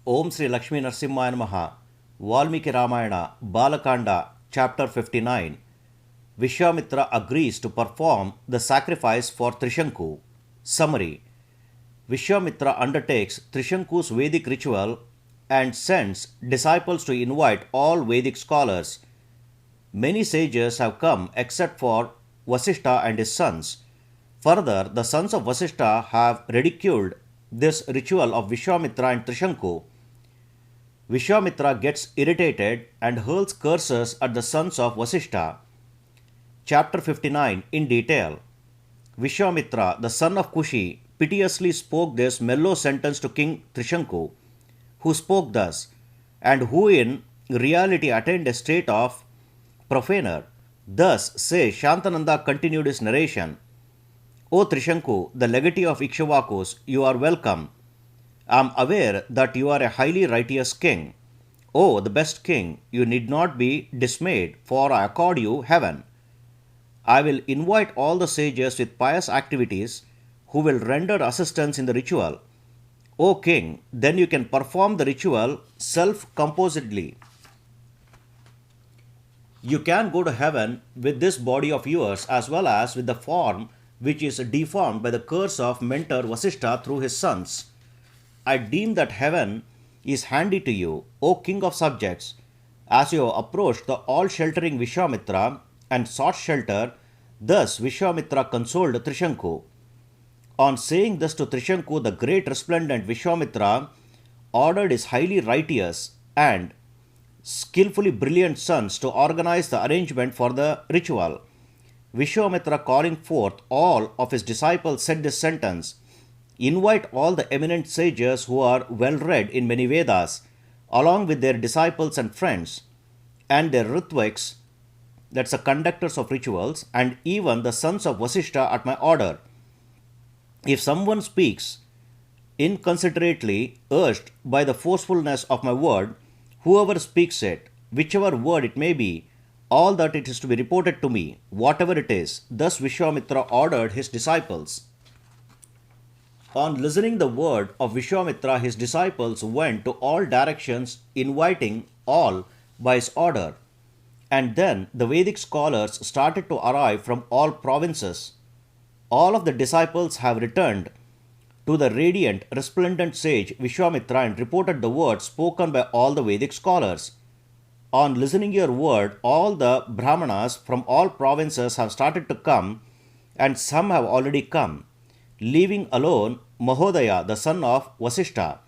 Om Sri Lakshmi Narsimhaya Namaha. Valmiki Ramayana, Balakanda, chapter 59. Vishvamitra agrees to perform the sacrifice for Trishanku. Summary. Vishvamitra undertakes Trishanku's Vedic ritual and sends disciples to invite all Vedic scholars. Many sages have come except for Vashishta and his sons. Further, the sons of Vashishta have ridiculed this ritual of Vishvamitra and Trishanku. Vishvamitra gets irritated and hurls curses at the sons of Vashishta. Chapter 59 in detail. Vishvamitra, the son of Kushi, piteously spoke this mellow sentence to King Trishanku, who spoke thus, and who in reality attained a state of profaner. Thus says Shantananda continued his narration. O Trishanku, the legatee of Ikshvakus, you are welcome. I am aware that you are a highly righteous king. O the best king, you need not be dismayed, for I accord you heaven. I will invite all the sages with pious activities who will render assistance in the ritual. O king, then you can perform the ritual self-composedly. You can go to heaven with this body of yours as well as with the form which is deformed by the curse of mentor Vashishta through his sons. I deem that heaven is handy to you, O king of subjects, as you have approached the all-sheltering Vishvamitra and sought shelter. Thus Vishvamitra consoled Trishanku. On saying this to Trishanku, the great resplendent Vishvamitra ordered his highly righteous and skillfully brilliant sons to organize the arrangement for the ritual. Vishvamitra, calling forth all of his disciples, said this sentence: invite all the eminent sages who are well read in many Vedas, along with their disciples and friends, and their ritviks, that's the conductors of rituals, and even the sons of Vashishta at my order. If someone speaks inconsiderately, urged by the forcefulness of my word, whoever speaks it, whichever word it may be, all that it is to be reported to me, whatever it is. Thus Vishvamitra ordered his disciples. On listening the word of Vishvamitra, his disciples went to all directions, inviting all by his order. And then the Vedic scholars started to arrive from all provinces. All of the disciples have returned to the radiant, resplendent sage Vishvamitra and reported the words spoken by all the Vedic scholars. On listening your word, all the Brahmanas from all provinces have started to come, and some have already come, leaving alone Mahodaya, the son of Vashishta.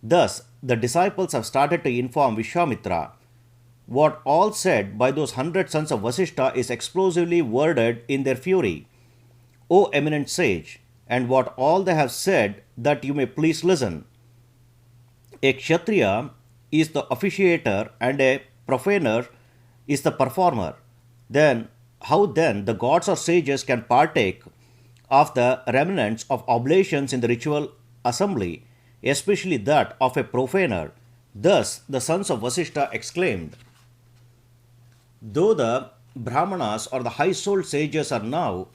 Thus, the disciples have started to inform Vishvamitra. What all said by those 100 sons of Vashishta is explosively worded in their fury. O eminent sage, and what all they have said, that you may please listen. A Kshatriya is the officiator and a profaner is the performer. Then, how then the gods or sages can partake of the remnants of oblations in the ritual assembly, especially that of a profaner? Thus the sons of Vashishta exclaimed. Though the Brahmanas or the high-souled sages are now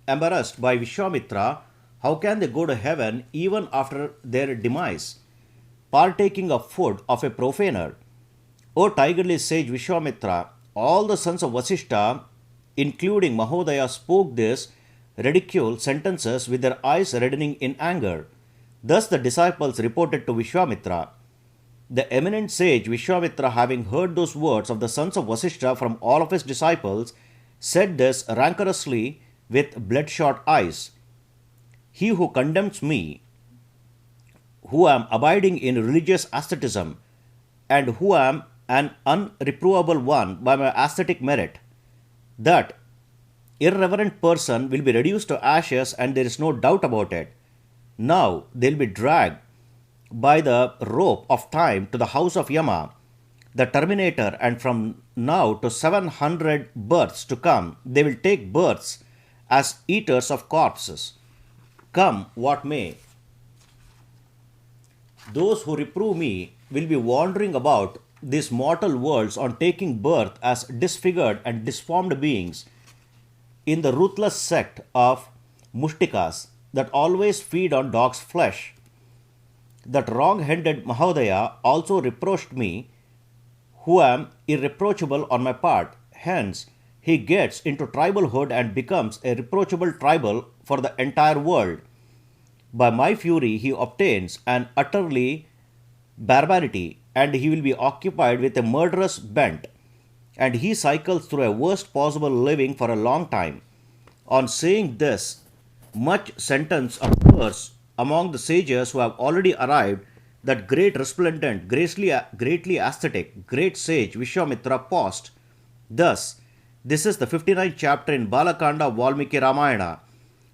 embarrassed by Vishvamitra, how can they go to heaven even after their demise, partaking of food of a profaner? O tigerly sage Vishvamitra, all the sons of Vashishta, including Mahodaya, spoke these ridiculed sentences with their eyes reddening in anger. Thus the disciples reported to Vishvamitra. The eminent sage Vishvamitra, having heard those words of the sons of Vashishta from all of his disciples, said this rancorously with bloodshot eyes: he who condemns me, who am abiding in religious asceticism, and who am an unreprovable one by my ascetic merit, that irreverent person will be reduced to ashes, and there is no doubt about it. Now they will be dragged by the rope of time to the house of Yama, the terminator, and from now to 700 births to come, they will take births as eaters of corpses. Come what may, those who reprove me will be wandering about these mortal worlds on taking birth as disfigured and disformed beings in the ruthless sect of Mushtikas that always feed on dog's flesh. That wrong-headed Mahodaya also reproached me, who am irreproachable on my part. Hence, he gets into tribalhood and becomes a reproachable tribal for the entire world. By my fury, he obtains an utterly barbarity, and he will be occupied with a murderous bent, and he cycles through a worst possible living for a long time. On saying this, much sentence occurs among the sages who have already arrived, that great resplendent, greatly aesthetic, great sage Vishvamitra paused. Thus, this is the 59th chapter in Balakanda of Valmiki Ramayana,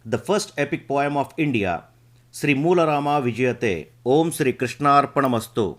the first epic poem of India. Sri Moolarama Vijayate. Om Sri Krishnarpanamastu.